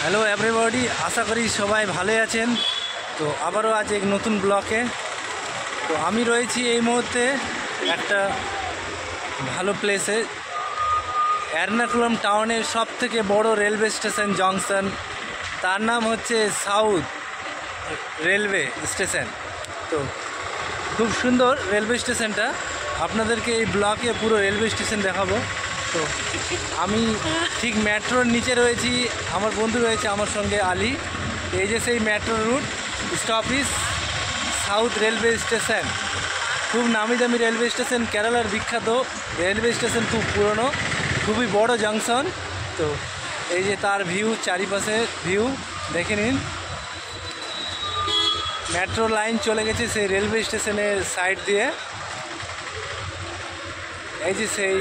Hello everybody, আশা করি সবাই ভালো আছেন। তো আবারও আজ এক নতুন ব্লকে। তো আমি রয়েছি এই মুহূর্তে একটা ভালো প্লেসে, এর্নাকুলাম টাউনের সব থেকে বড় রেলওয়ে স্টেশন জংশন, তার নাম হচ্ছে সাউথ রেলওয়ে স্টেশন। তো খুব সুন্দর রেলওয়ে স্টেশনটা, আপনাদেরকে এই ব্লকে পুরো রেলওয়ে স্টেশন দেখাবো। তো আমি ঠিক মেট্রোর নিচে রয়েছি, আমার বন্ধু রয়েছে আমার সঙ্গে আলী। এই যে সেই মেট্রো রুট স্টপিস সাউথ রেলওয়ে স্টেশন, খুব নামি দামি রেলওয়ে স্টেশন, কেরালার বিখ্যাত রেলওয়ে স্টেশন, খুব পুরনো, খুবই বড় জংশন। তো এই যে তার ভিউ, চারিপাশে ভিউ দেখে নিন। মেট্রো লাইন চলে গেছে সেই রেলওয়ে স্টেশনের সাইড দিয়ে। এই যে সেই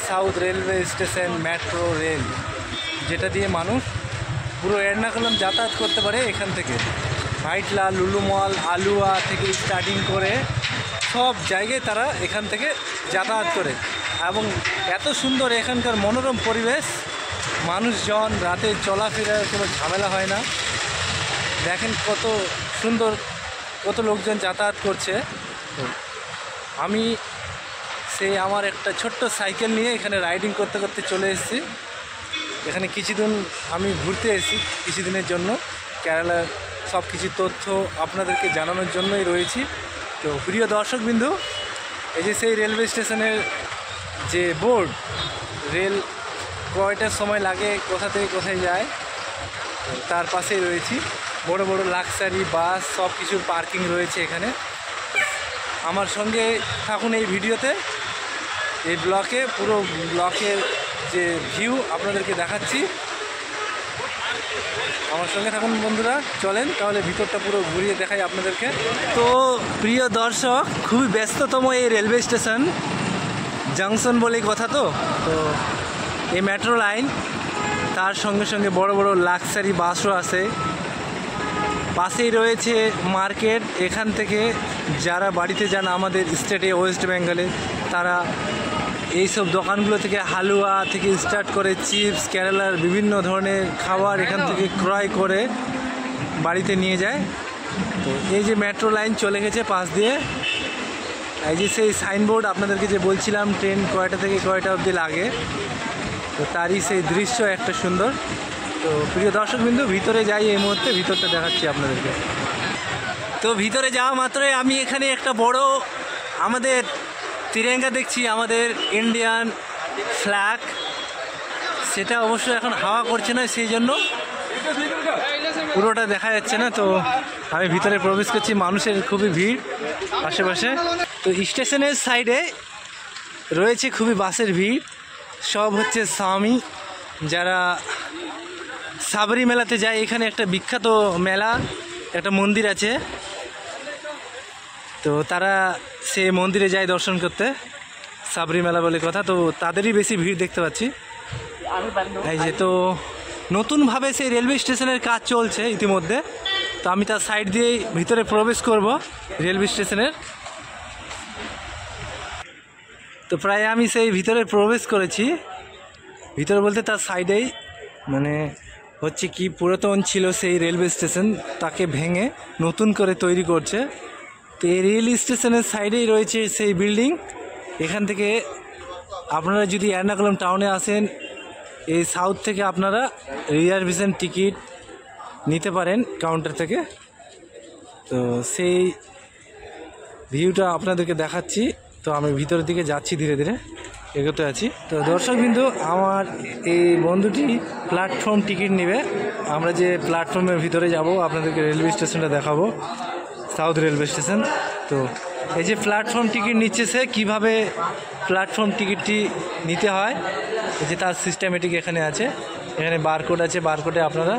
south railway station metro rail, যেটা দিয়ে মানুষ পুরো এর্নাকুলাম যাতায়াত করতে পারে। এখান থেকে ভাইটলা, লুলু মল, আলুয়া থেকে স্টার্টিং করে সব জায়গায় তারা এখান থেকে যাতায়াত করে। এবং এত সুন্দর এখানকার মনোরম পরিবেশ, মানুষজন রাতে চলাফেরার কোনো ঝামেলা হয় না। দেখেন কত সুন্দর, কত লোকজন যাতায়াত করছে। তো আমি সেই আমার একটা ছোট্ট সাইকেল নিয়ে এখানে রাইডিং করতে করতে চলে এসেছি। এখানে কিছুদিন আমি ঘুরতে এসেছি, কিছুদিনের জন্য। কেরালার সব কিছু তথ্য আপনাদেরকে জানানোর জন্যই রয়েছি। তো প্রিয় দর্শকবিন্দু, এই যে সেই রেলওয়ে স্টেশনের যে বোর্ড, রেল কয়টার সময় লাগে, কোথা থেকে কোথায় যায়, তার পাশেই রয়েছি। বড় বড় লাক্সারি বাস, সব কিছুর পার্কিং রয়েছে এখানে। আমার সঙ্গে থাকুন এই ভিডিওতে, এই ব্লকে, পুরো ব্লকের যে ভিউ আপনাদেরকে দেখাচ্ছি। আমার সঙ্গে থাকুন বন্ধুরা, চলেন তাহলে ভিতরটা পুরো ঘুরিয়ে দেখাই আপনাদেরকে। তো প্রিয় দর্শক, খুবই ব্যস্ততম এই রেলওয়ে স্টেশন জংশন বলেই কথা। তো এই মেট্রো লাইন, তার সঙ্গে সঙ্গে বড় বড় লাক্সারি বাসও আছে। পাশেই রয়েছে মার্কেট। এখান থেকে যারা বাড়িতে যান আমাদের স্টেটে, ওয়েস্ট বেঙ্গলে, তারা এইসব দোকানগুলো থেকে হালুয়া থেকে স্টার্ট করে চিপস, কেরালার বিভিন্ন ধরনের খাবার এখান থেকে ক্রয় করে বাড়িতে নিয়ে যায়। তো এই যে মেট্রো লাইন চলে গেছে পাশ দিয়ে। এই যে সেই সাইনবোর্ড আপনাদেরকে যে বলছিলাম ট্রেন কয়টা থেকে কয়টা অবধি লাগে, তো তারই সেই দৃশ্য একটা সুন্দর। তো প্রিয় দর্শকবিন্দু, ভিতরে যাই, এই মুহূর্তে ভিতরটা দেখাচ্ছি আপনাদেরকে। তো ভিতরে যাওয়া মাত্রই আমি এখানে একটা বড় আমাদের তিরঙ্গা দেখছি, আমাদের ইন্ডিয়ান ফ্ল্যাগ। সেটা অবশ্য এখন হাওয়া করছে না, সেই জন্য পুরোটা দেখা যাচ্ছে না। তো আমি ভিতরে প্রবেশ করছি, মানুষের খুবই ভিড় আশেপাশে। তো স্টেশনের সাইডে রয়েছে খুবই বাসের ভিড়, সব হচ্ছে স্বামী, যারা সাবরি মেলাতে যায়। এখানে একটা বিখ্যাত মেলা, একটা মন্দির আছে, তো তারা সে মন্দিরে যায় দর্শন করতে, সাবরি মেলা বলে কথা। তো তাদেরই বেশি ভিড় দেখতে পাচ্ছি। এই যে তো নতুনভাবে সেই রেলওয়ে স্টেশনের কাজ চলছে ইতিমধ্যে। তো আমি তার সাইড দিয়েই ভিতরে প্রবেশ করব রেলওয়ে স্টেশনের। তো প্রায় আমি সেই ভিতরে প্রবেশ করেছি। ভিতরে বলতে তার সাইডেই, মানে হচ্ছে কি, পুরাতন ছিল সেই রেলওয়ে স্টেশন, তাকে ভেঙে নতুন করে তৈরি করছে। তো এই রেল স্টেশনের সাইডেই রয়েছে সেই বিল্ডিং। এখান থেকে আপনারা যদি এর্নাকুলাম টাউনে আসেন, এই সাউথ থেকে আপনারা রিজার্ভেশন টিকিট নিতে পারেন কাউন্টার থেকে। তো সেই ভিউটা আপনাদেরকে দেখাচ্ছি। তো আমি ভিতরের দিকে যাচ্ছি, ধীরে ধীরে এগোতে আছি। তো দর্শকবিন্দু, আমার এই বন্ধুটি প্ল্যাটফর্ম টিকিট নেবে। আমরা যে প্ল্যাটফর্মের ভিতরে যাব, আপনাদেরকে রেলওয়ে স্টেশনটা দেখাবো, সাউথ রেলওয়ে স্টেশন। তো এই যে প্ল্যাটফর্ম টিকিট নিচ্ছে সে, কীভাবে প্ল্যাটফর্ম টিকিটটি নিতে হয়, এই যে তার সিস্টেমেটিক এখানে আছে। এখানে বারকোড আছে, বারকোডে আপনারা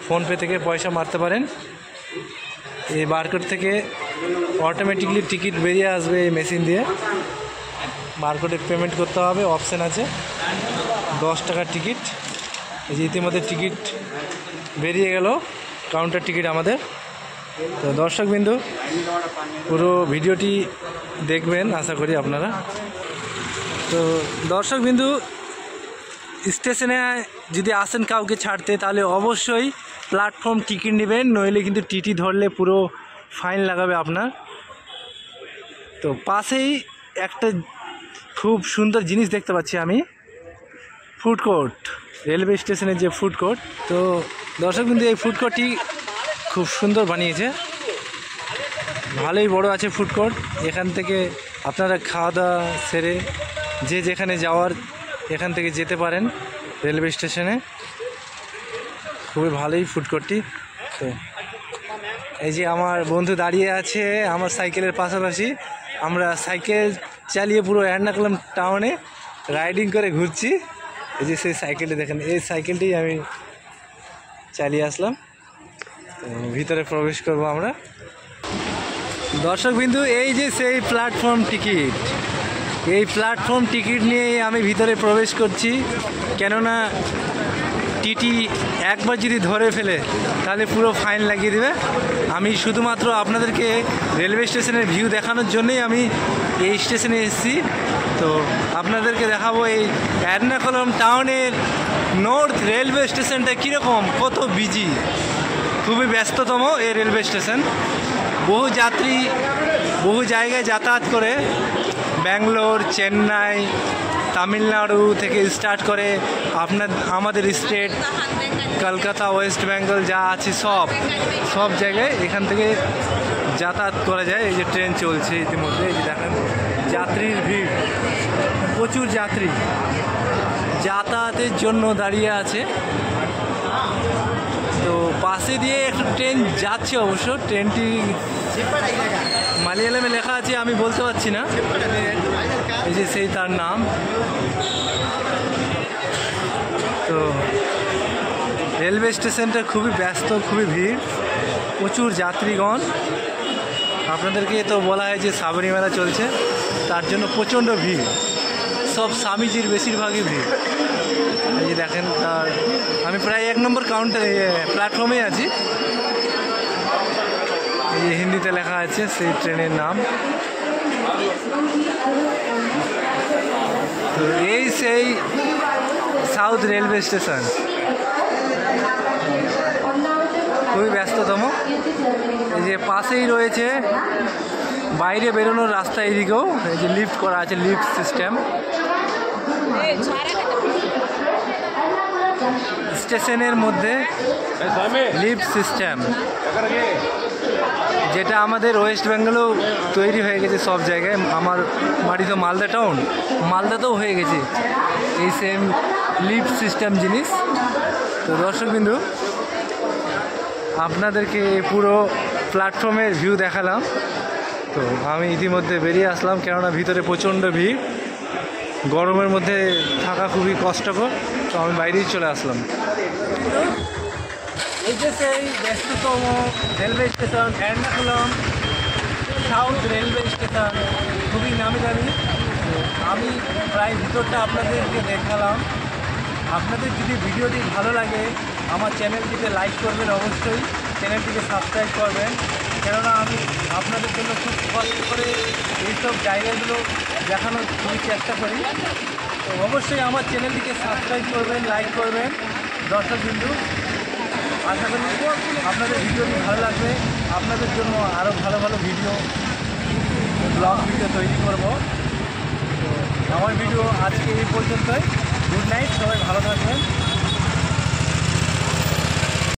ফোনপে থেকে পয়সা মারতে পারেন। এই বারকোড থেকে অটোমেটিকলি টিকিট বেরিয়ে আসবে এই মেশিন দিয়ে। বারকোডে পেমেন্ট করতে হবে, অপশান আছে 10 টাকার টিকিট। এই যে ইতিমধ্যে টিকিট বেরিয়ে গেল, কাউন্টার টিকিট আমাদের। তো দর্শকবিন্দু, পুরো ভিডিওটি দেখবেন আশা করি আপনারা। তো দর্শকবিন্দু, স্টেশনে যদি আসেন কাউকে ছাড়তে, তাহলে অবশ্যই প্ল্যাটফর্ম টিকিট নেবেন, নইলে কিন্তু টিটি ধরলে পুরো ফাইন লাগাবে আপনার। তো পাশেই একটা খুব সুন্দর জিনিস দেখতে পাচ্ছি আমি, ফুড কোর্ট, রেলওয়ে স্টেশনের যে ফুড কোর্ট। তো দর্শক কিন্তু এই ফুড কোর্টটি খুব সুন্দর বানিয়েছে, ভালোই বড় আছে ফুড কোর্ট। এখান থেকে আপনারা খাওয়া দাওয়া সেরে যে যেখানে যাওয়ার এখান থেকে যেতে পারেন রেলওয়ে স্টেশনে। খুবই ভালোই ফুড কোর্টটি। তো এই যে আমার বন্ধু দাঁড়িয়ে আছে আমার সাইকেলের পাশাপাশি, আমরা সাইকেল চালিয়ে পুরো এর্নাকুলাম টাউনে রাইডিং করে ঘুরছি। এই যে সেই সাইকেলটি দেখেন, এই সাইকেলটি আমি চালিয়ে আসলাম। তো ভিতরে প্রবেশ করব আমরা। দর্শকবিন্দু, এই যে সেই প্ল্যাটফর্ম টিকিট, এই প্ল্যাটফর্ম টিকিট নিয়েই আমি ভিতরে প্রবেশ করছি। কেননা টিটি একবার যদি ধরে ফেলে তাহলে পুরো ফাইন লাগিয়ে দেবে। আমি শুধুমাত্র আপনাদেরকে রেলওয়ে স্টেশনের ভিউ দেখানোর জন্যই আমি এই স্টেশনে এসেছি। তো আপনাদেরকে দেখাবো এই এর্নাকুলাম টাউনের নর্থ রেলওয়ে স্টেশনটা কীরকম, কত বিজি, খুবই ব্যস্ততম এই রেলওয়ে স্টেশন। বহু যাত্রী বহু জায়গায় যাতায়াত করে, ব্যাঙ্গালোর, চেন্নাই, তামিলনাড়ু থেকে স্টার্ট করে আমাদের স্টেট কলকাতা, ওয়েস্ট বেঙ্গল যা আছে সব জায়গায় এখান থেকে যাতায়াত করা যায়। এই যে ট্রেন চলছে ইতিমধ্যে, এই যে দেখেন যাত্রীর ভিড়, প্রচুর যাত্রী যাতায়াতের জন্য দাঁড়িয়ে আছে। তো পাশে দিয়ে একটা ট্রেন যাচ্ছে, অবশ্য ট্রেনটি মালয়ালামে লেখা আছে, আমি বলতে পারছি না। এই যে সেই তার নাম। তো রেলওয়ে স্টেশনটা খুবই ব্যস্ত, খুবই ভিড়, প্রচুর যাত্রীগণ। আপনাদেরকে তো বলা হয় যে সাবরী মেলা চলছে, তার জন্য প্রচণ্ড ভিড়, সব স্বামীজির বেশিরভাগই ভিড়। এই যে দেখেন, তার আমি প্রায় 1 নম্বর কাউন্টারে প্ল্যাটফর্মে আছি। এই যে হিন্দিতে লেখা আছে সেই ট্রেনের নাম। তো এই সেই সাউথ রেলওয়ে স্টেশন, খুবই ব্যস্ততম। এই যে পাশেই রয়েছে বাইরে বেরোনোর রাস্তা, এইদিকেও এই যে লিফট করা আছে, লিফট সিস্টেম। স্টেশনের মধ্যে লিফট সিস্টেম, যেটা আমাদের ওয়েস্ট বেঙ্গলেও তৈরি হয়ে গেছে সব জায়গায়। আমার বাড়ি তো মালদা টাউন, মালদাতেও হয়ে গেছে এই সেম লিফট সিস্টেম জিনিস। তো দর্শকবিন্দু, আপনাদেরকে পুরো প্ল্যাটফর্মের ভিউ দেখালাম। তো আমি ইতিমধ্যে বেরিয়ে আসলাম, কেননা ভিতরে প্রচণ্ড ভিড়, গরমের মধ্যে থাকা খুবই কষ্টকর। তো আমি বাইরেই চলে আসলাম। এই যে সেই ব্যস্ততম railway station Ernakulam south railway station, খুবই নামি দামি। আমি প্রায় ভিতরটা আপনাদেরকে দেখালাম। আপনাদের যদি ভিডিওটি ভালো লাগে আমার চ্যানেলটিকে লাইক করবেন, অবশ্যই চ্যানেলটিকে সাবস্ক্রাইব করবেন, কেননা আমি আপনাদের জন্য খুব কষ্ট করে এইসব জায়গাগুলো দেখানোর খুবই চেষ্টা করি। তো অবশ্যই আমার চ্যানেলটিকে সাবস্ক্রাইব করবেন, লাইক করবেন। দর্শকবিন্দু, আশা করি আপনাদের ভিডিওটি ভালো লাগবে। আপনাদের জন্য আরও ভালো ভালো ভিডিও, ব্লগ ভিডিও তৈরি করব। তো আমার ভিডিও আজকে এই পর্যন্তই। গুড নাইট, সবাই ভালো থাকবেন।